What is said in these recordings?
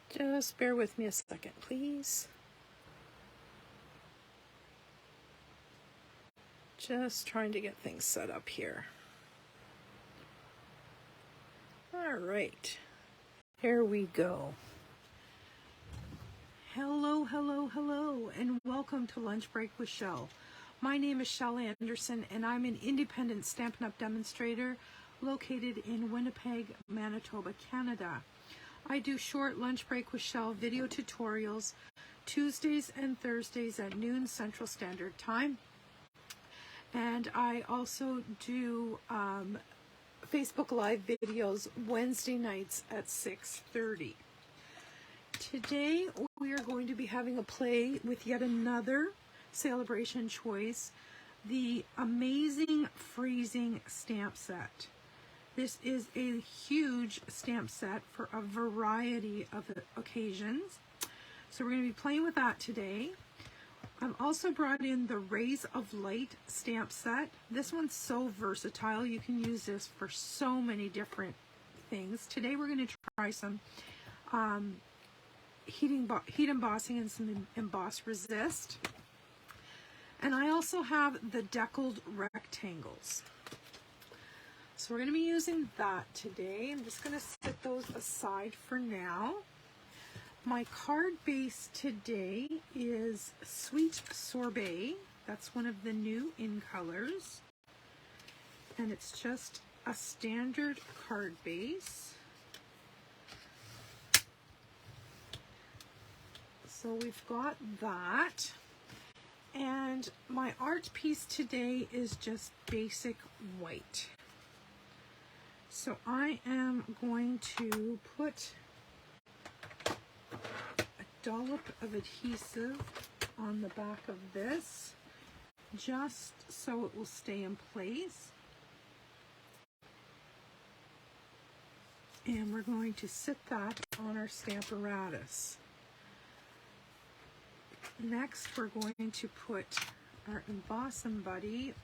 Just bear with me a second, please. Just trying to get things set up here. All right, here we go. Hello, hello, hello, and welcome to Lunch Break with Shel. My name is Shel Anderson, and I'm an independent Stampin' Up! Demonstrator located in Winnipeg, Manitoba, Canada. I do short Lunch Break with Shel video tutorials Tuesdays and Thursdays at noon Central Standard Time. And I also do Facebook Live videos Wednesday nights at 6:30. Today we are going to be having a play with yet another celebration choice, the Amazing Freezing stamp set. This is a huge stamp set for a variety of occasions. So we're going to be playing with that today. I've also brought in the Rays of Light stamp set. This one's so versatile. You can use this for so many different things. Today we're going to try some heat embossing and some emboss resist. And I also have the deckled rectangles. So we're going to be using that today. I'm just going to set those aside for now. My card base today is Sweet Sorbet. That's one of the new in colors. And it's just a standard card base. So we've got that. And my art piece today is just basic white. So I am going to put a dollop of adhesive on the back of this, just so it will stay in place. And we're going to sit that on our Stamparatus. Next, we're going to put our Emboss and Buddy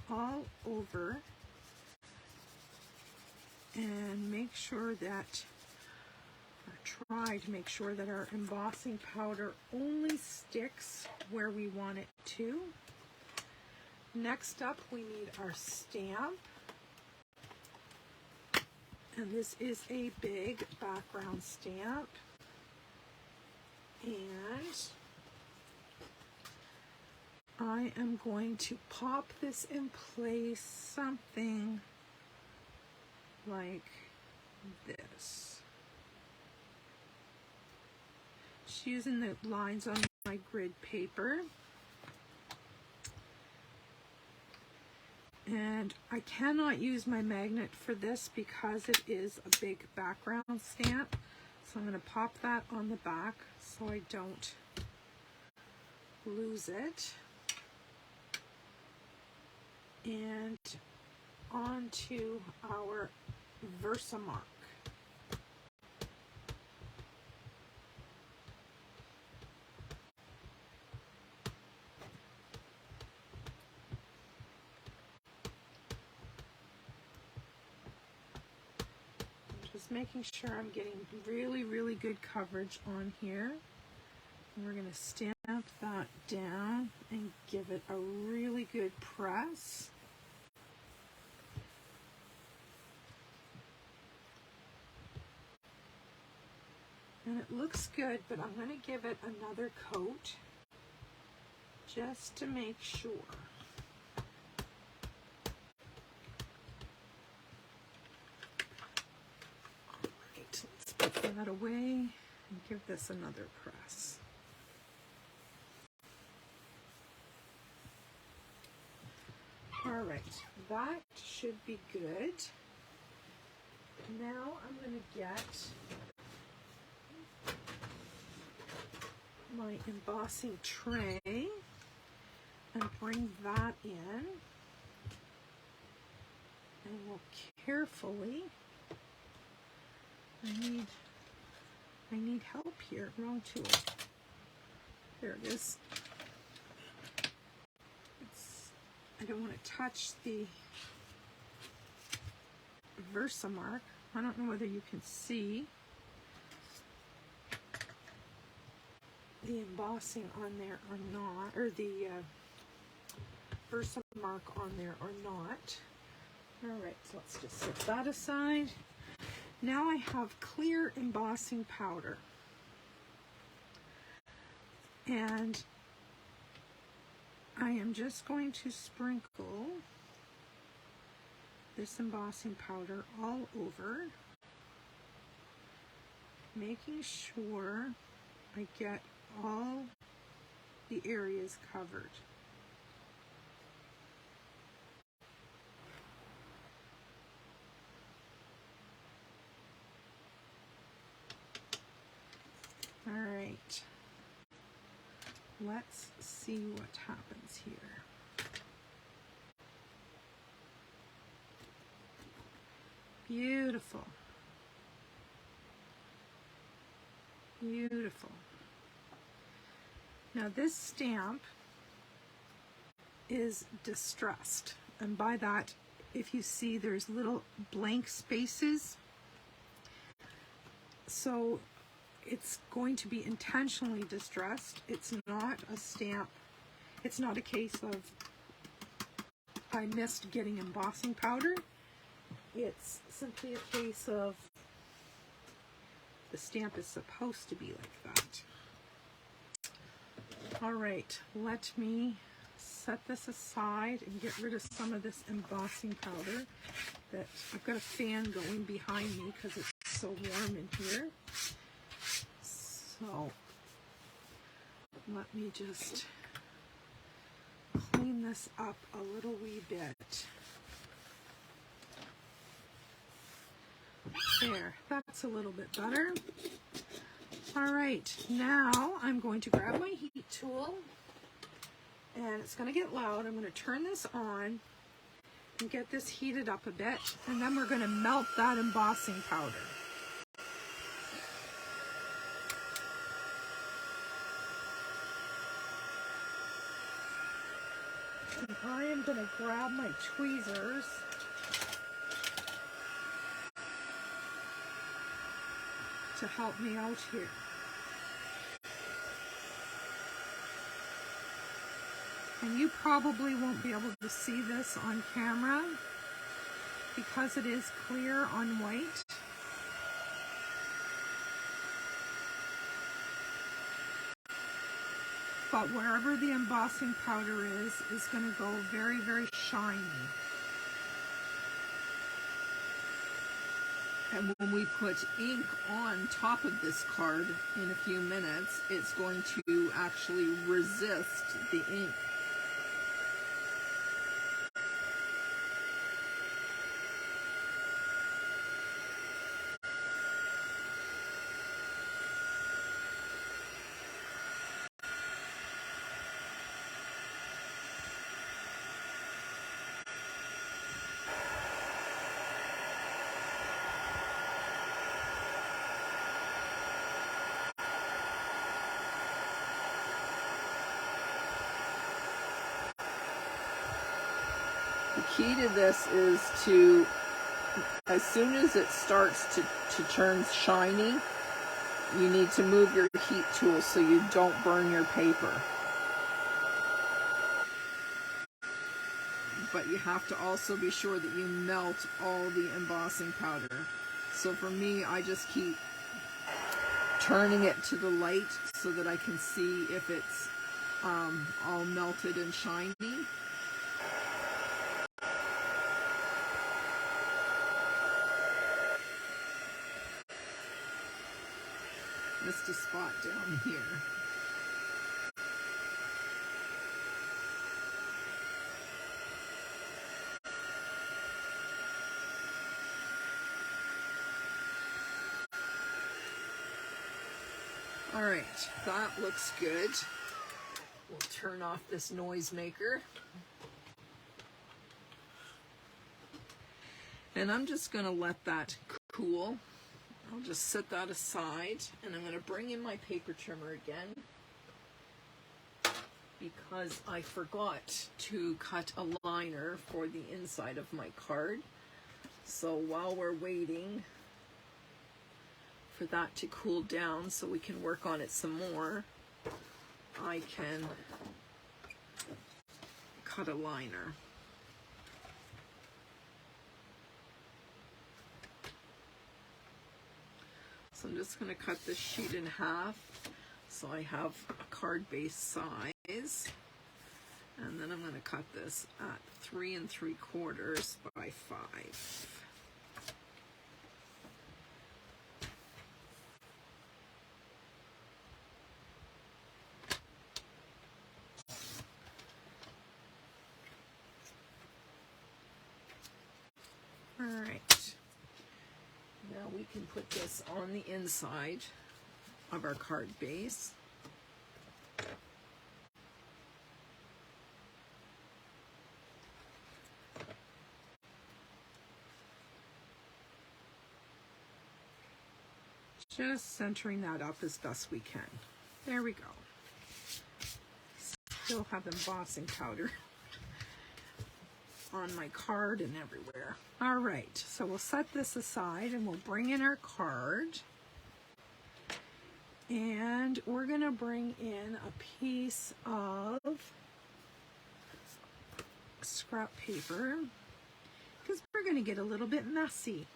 all over and make sure that, or try to make sure that our embossing powder only sticks where we want it to. Next up, we need our stamp. And this is a big background stamp. And I am going to pop this in place something like this. Just using the lines on my grid paper. And I cannot use my magnet for this because it is a big background stamp. So I'm going to pop that on the back so I don't lose it. And onto our Versamark. Just making sure I'm getting really, really good coverage on here. And we're going to stamp that down and give it a really good press. And it looks good, but I'm going to give it another coat just to make sure. All right, let's put that away and give this another press. All right, that should be good. Now I'm going to get my embossing tray and bring that in, and we'll carefully, I need help here, wrong tool, there it is. I don't want to touch the Versamark. I don't know whether you can see. the embossing on there or not, or the Versamark on there or not. Alright, so let's just set that aside. Now I have clear embossing powder. And I am just going to sprinkle this embossing powder all over, making sure I get all the areas covered. All right, let's see what happens here. Beautiful. Beautiful. Now this stamp is distressed, and by that, if you see, there's little blank spaces, so it's going to be intentionally distressed. It's not a stamp, it's not a case of I missed getting embossing powder. It's simply a case of the stamp is supposed to be like that. All right, let me set this aside and get rid of some of this embossing powder. That I've got a fan going behind me because it's so warm in here. So let me just clean this up a little wee bit. There, that's a little bit better. All right, now I'm going to grab my heat tool, and it's going to get loud. I'm going to turn this on and get this heated up a bit, and then we're going to melt that embossing powder. And I am going to grab my tweezers to help me out here. And you probably won't be able to see this on camera because it is clear on white. But wherever the embossing powder is going to go very, very shiny. And when we put ink on top of this card in a few minutes, it's going to actually resist the ink. The key to this is to, as soon as it starts to turn shiny, you need to move your heat tool so you don't burn your paper. But you have to also be sure that you melt all the embossing powder. So for me, I just keep turning it to the light so that I can see if it's all melted and shiny. Missed a spot down here. All right, that looks good. We'll turn off this noisemaker. And I'm just going to let that cool. I'll just set that aside, and I'm going to bring in my paper trimmer again because I forgot to cut a liner for the inside of my card. So while we're waiting for that to cool down so we can work on it some more, I can cut a liner. So I'm just going to cut this sheet in half so I have a card base size. And then I'm going to cut this at 3 3/4 by 5. All right. Now we can put this on the inside of our card base. Just centering that up as best we can. There we go. Still have embossing powder on my card and everywhere. All right, so we'll set this aside and we'll bring in our card. And we're gonna bring in a piece of scrap paper because we're gonna get a little bit messy.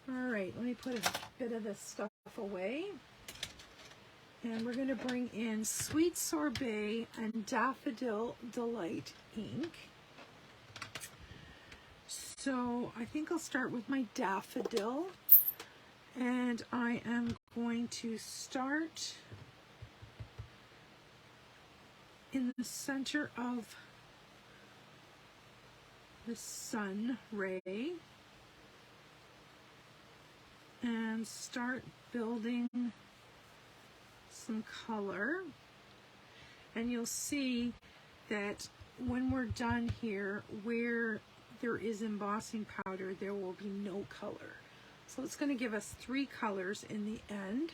All right, let me put a bit of this stuff away. And we're gonna bring in Sweet Sorbet and Daffodil Delight ink. So I think I'll start with my daffodil, and I am going to start in the center of the sun ray and start building some color. And you'll see that when we're done here, where there is embossing powder, there will be no color. So it's going to give us 3 colors in the end.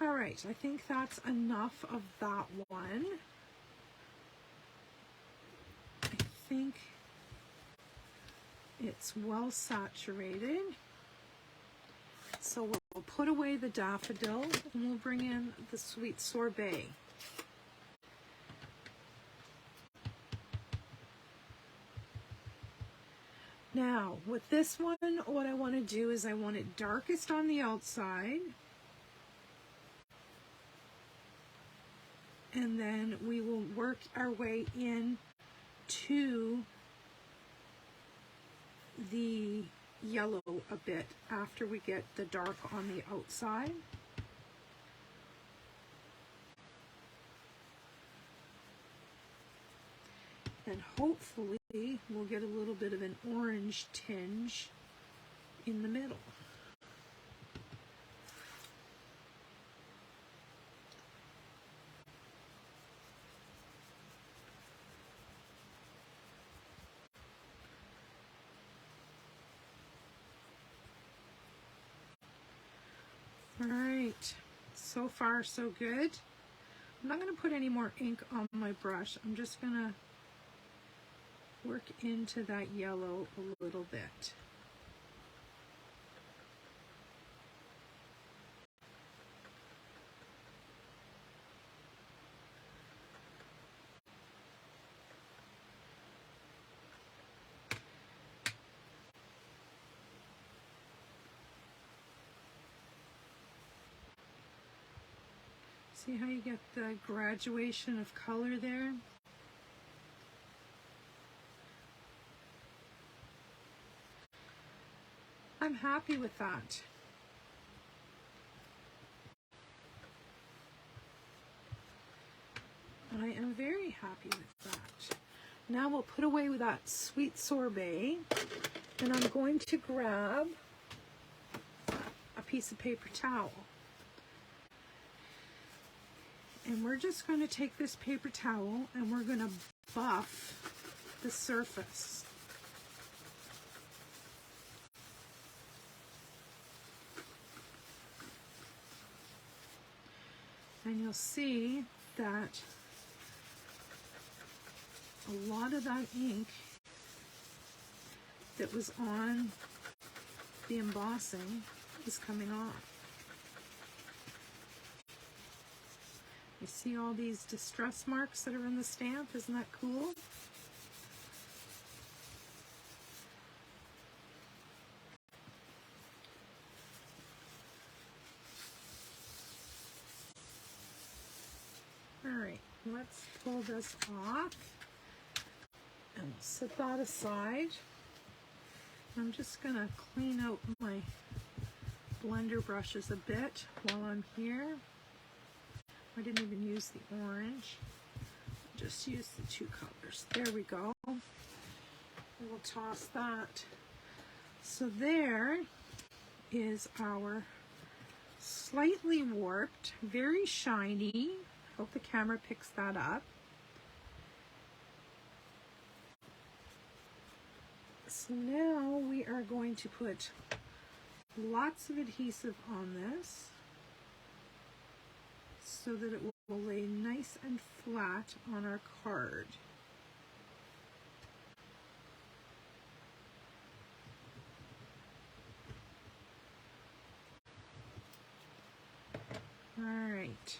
All right, I think that's enough of that one. I think it's well saturated. So we'll put away the daffodil and we'll bring in the Sweet Sorbet. Now, with this one, what I want to do is I want it darkest on the outside. And then we will work our way in to the yellow a bit after we get the dark on the outside. And hopefully we'll get a little bit of an orange tinge in the middle. All right, so far so good. I'm not going to put any more ink on my brush. I'm just going to work into that yellow a little bit. See how you get the graduation of color there? I'm happy with that. I am very happy with that. Now we'll put away with that Sweet Sorbet, and I'm going to grab a piece of paper towel. And we're just going to take this paper towel and we're going to buff the surface. And you'll see that a lot of that ink that was on the embossing is coming off. You see all these distress marks that are in the stamp? Isn't that cool? Alright, let's pull this off and we'll set that aside. I'm just going to clean out my blender brushes a bit while I'm here. I didn't even use the orange. Just use the two colors. There we go. We'll toss that. So there is our slightly warped, very shiny. Hope the camera picks that up. So now we are going to put lots of adhesive on this so that it will lay nice and flat on our card. All right.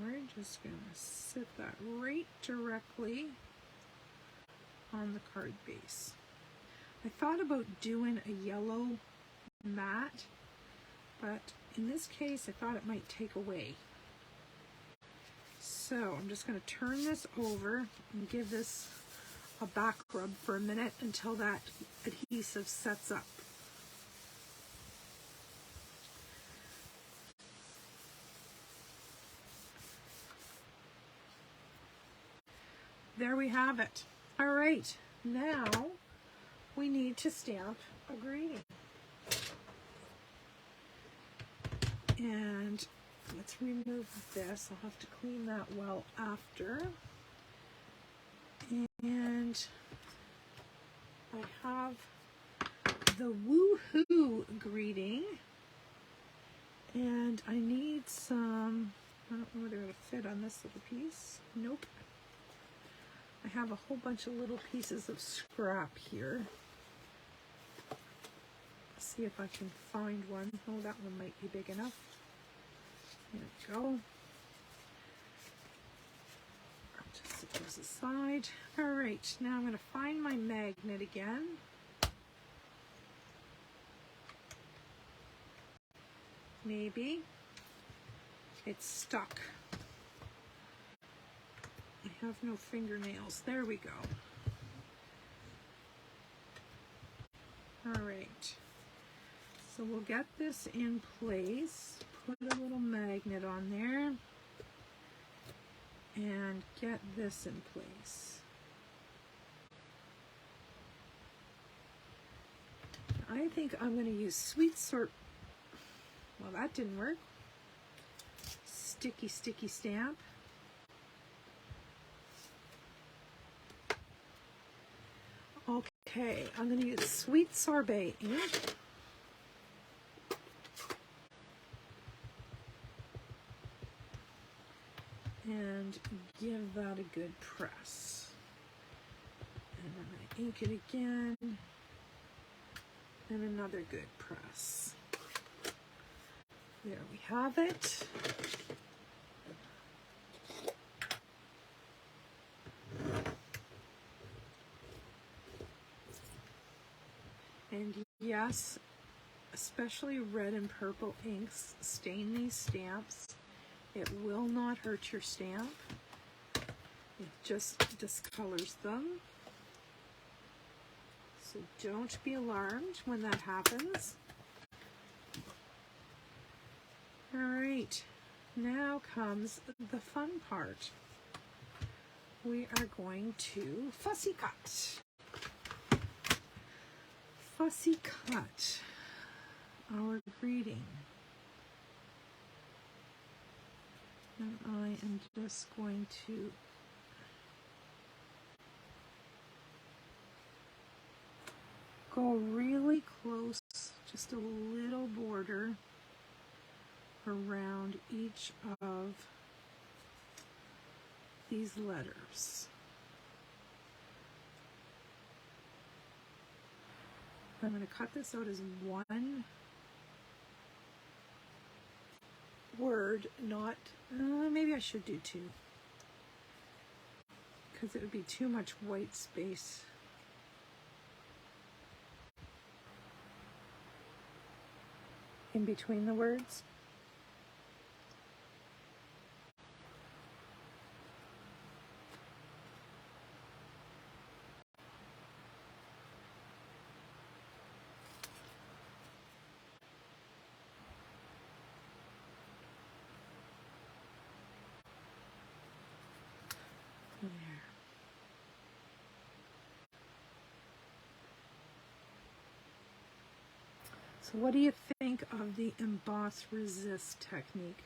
We're just going to sit that right directly on the card base. I thought about doing a yellow mat, but in this case I thought it might take away. So I'm just going to turn this over and give this a back rub for a minute until that adhesive sets up. There we have it. All right, now we need to stamp a greeting. And let's remove this. I'll have to clean that well after. And I have the woohoo greeting. And I need some, I don't know whether it'll fit on this little piece. Nope. I have a whole bunch of little pieces of scrap here. Let's see if I can find one. Oh, that one might be big enough. There we go. I'll just set those aside. All right, now I'm going to find my magnet again. Maybe it's stuck. I have no fingernails. There we go. All right. So we'll get this in place. Put a little magnet on there. And get this in place. I think I'm going to use Sweet Sort. Well, that didn't work. Sticky, sticky stamp. Okay, I'm going to use Sweet Sorbet ink. And give that a good press. And I'm going to ink it again. And another good press. There we have it. And yes, especially red and purple inks stain these stamps. It will not hurt your stamp. It just discolors them. So don't be alarmed when that happens. All right, now comes the fun part. We are going to fussy cut. Fussy cut our greeting. And I am just going to go really close, just a little border around each of these letters. I'm going to cut this out as one word, not, maybe I should do two, because it would be too much white space. In between the words. There. So what do you think of the emboss resist technique?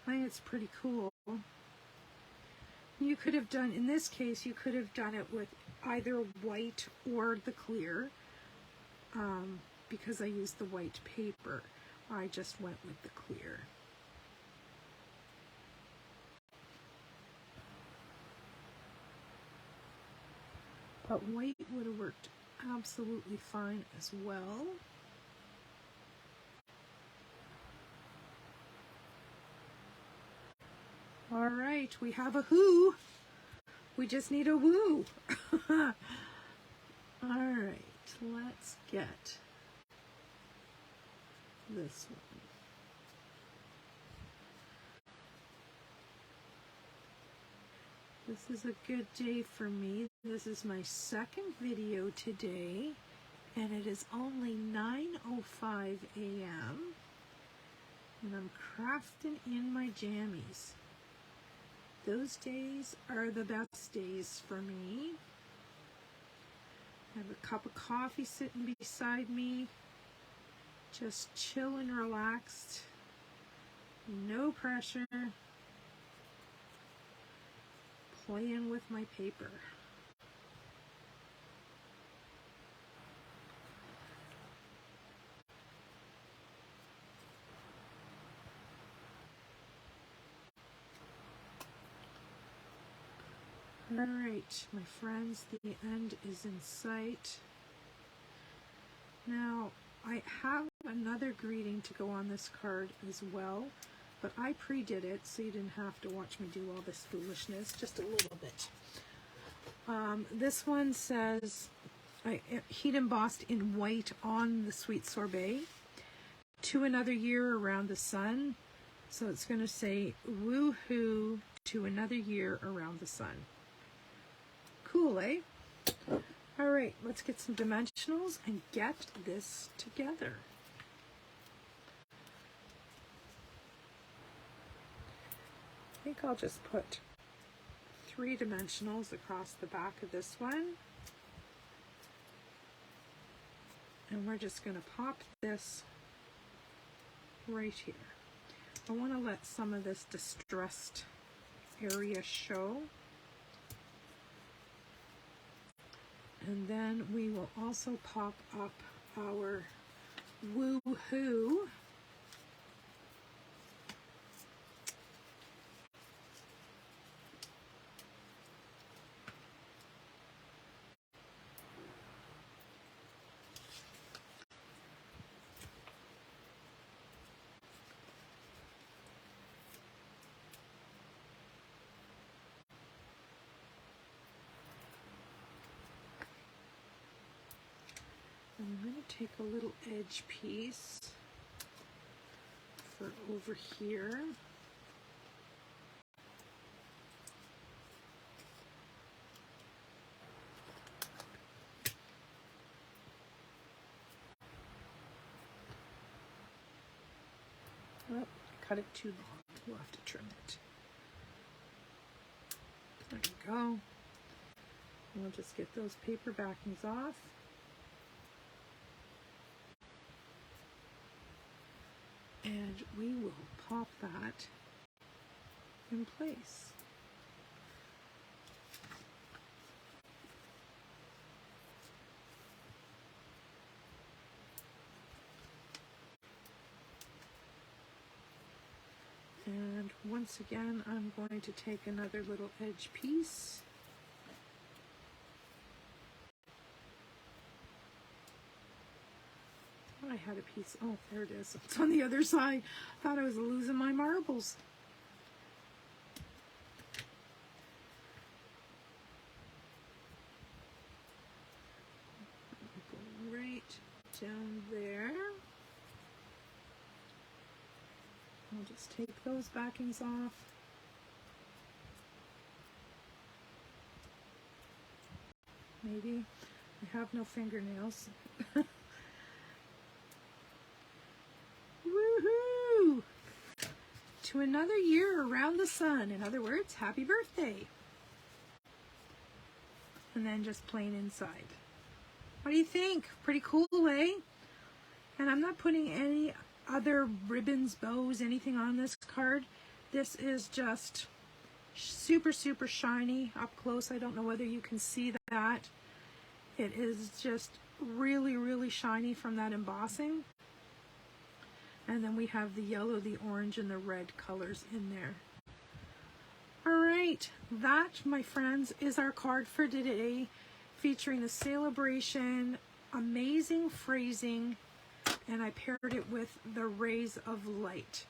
I think it's pretty cool. You could have done, in this case, you could have done it with either white or the clear, because I used the white paper. I just went with the clear. But white would have worked absolutely fine as well. All right, we have a who. We just need a woo. All right, let's get this one. This is a good day for me. This is my second video today, and it is only 9:05 a.m. and I'm crafting in my jammies. Those days are the best days for me. I have a cup of coffee sitting beside me, just chill and relaxed, no pressure, playing with my paper. All right, my friends, the end is in sight. Now, I have another greeting to go on this card as well, but I pre-did it so you didn't have to watch me do all this foolishness, just a little bit. This one says, heat embossed in white on the sweet sorbet, to another year around the sun. So it's going to say, woohoo, to another year around the sun. Cool, eh? All right, let's get some dimensionals and get this together. I think I'll just put 3 dimensionals across the back of this one. And we're just going to pop this right here. I want to let some of this distressed area show. And then we will also pop up our woo-hoo. I'm going to take a little edge piece for over here. Oh, cut it too long. We'll have to trim it. There we go. We'll just get those paper backings off. And we will pop that in place. once again, I'm going to take another little edge piece. I had a piece. Oh, there it is. It's on the other side. Thought I was losing my marbles. Go right down there. I'll just take those backings off. Maybe. I have no fingernails. Woohoo! To another year around the sun. In other words, happy birthday. And then just plain inside. What do you think? Pretty cool, eh? And I'm not putting any other ribbons, bows, anything on this card. This is just super, super shiny up close. I don't know whether you can see that. It is just really, really shiny from that embossing. And then we have the yellow, the orange, and the red colors in there. All right, that, my friends, is our card for today, featuring the celebration, amazing phrasing, and I paired it with the rays of light.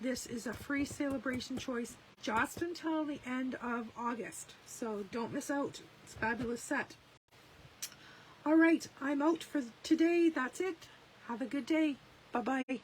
This is a free celebration choice just until the end of August, so don't miss out. It's a fabulous set. All right, I'm out for today. That's it. Have a good day. Bye-bye.